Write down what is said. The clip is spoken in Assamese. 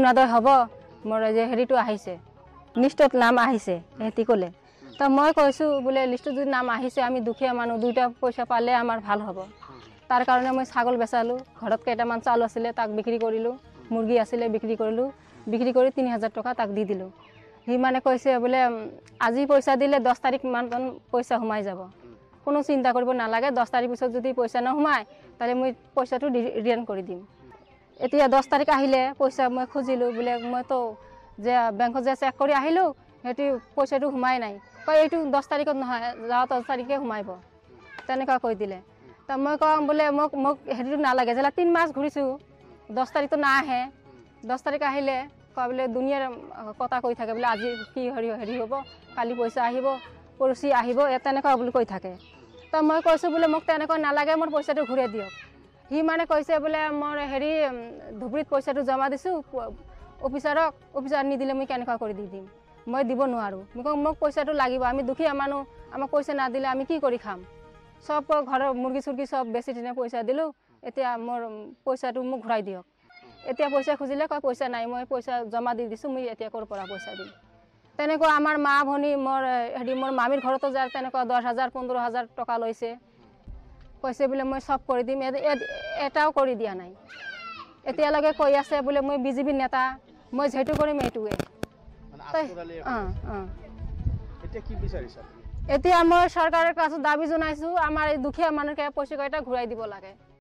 অৰুণোদয় হ'ব মোৰ যে হেৰিটো আহিছে লিষ্টত নাম আহিছে সিহঁতি ক'লে তো মই কৈছোঁ বোলে লিষ্টত যদি নাম আহিছে আমি দুখীয়া মানুহ দুইটা পইচা পালে আমাৰ ভাল হ'ব তাৰ কাৰণে মই ছাগল বেচালোঁ ঘৰত কেইটামান চাউল আছিলে তাক বিক্ৰী কৰিলোঁ মুৰ্গী আছিলে বিক্ৰী কৰিলোঁ বিক্ৰী কৰি 3000 টকা তাক দি দিলোঁ সি মানে কৈছে বোলে আজি পইচা দিলে 10 তাৰিখ মান পইচা সোমাই যাব কোনো চিন্তা কৰিব নালাগে 10 তাৰিখ পিছত যদি পইচা নোসোমায় তাহলে মই পইচাটো ৰিটাৰ্ণ কৰি দিম এতিয়া 10 তাৰিখ আহিলে পইচা মই খুজিলোঁ বোলে মই তো যে বেংকত যে চেক কৰি আহিলোঁ সিহঁতি পইচাটো সোমাই নাই কয় এইটো 10 তাৰিখত নহয় যাওঁ 10 তাৰিখে সোমাব তেনেকুৱা কৈ দিলে তো মই কওঁ বোলে মোক হেৰিটো নালাগে যেলা 3 মাহ ঘূৰিছোঁ 10 তাৰিখটো নাহে 10 তাৰিখ আহিলে কয় বোলে দুনিয়াৰ কথা কৈ থাকে বোলে আজি কি হেৰি হ'ব কালি পইচা আহিব পৰহি আহিব তেনেকুৱা বুলি কৈ থাকে তো মই কৈছোঁ বোলে মোক তেনেকুৱা নালাগে মোৰ পইচাটো ঘূৰাই দিয়ক সি মানে কৈছে বোলে মোৰ হেৰি ধুবুৰীত পইচাটো জমা দিছোঁ অফিচাৰ নিদিলে মই কেনেকুৱা কৰি দি দিম মই দিব নোৱাৰোঁ মোক পইচাটো লাগিব আমি দুখীয়া মানুহ আমাক পইচা নাদিলে আমি কি কৰি খাম সব ঘৰৰ মুৰ্গী চুৰ্গী সব বেছি দিনে পইচা দিলোঁ এতিয়া মোৰ পইচাটো মোক ঘূৰাই দিয়ক এতিয়া পইচা খুজিলে কয় পইচা নাই মই পইচা জমা দি দিছোঁ মই এতিয়া ক'ৰ পৰা পইচা দিম তেনেকুৱা আমাৰ মা ভনী মোৰ মামীৰ ঘৰতো যায় তেনেকুৱা 10,000 15,000 টকা লৈছে কৈছে বোলে মই সব কৰি দিম এটাও কৰি দিয়া নাই এতিয়ালৈকে কৈ আছে বোলে মই বিজেপি নেতা মই যেটো কৰিম এইটোৱে এতিয়া মই চৰকাৰৰ কাছে দাবী জনাইছোঁ আমাৰ এই দুখীয়া মানুহকে পইচা কেইটা ঘূৰাই দিব লাগে।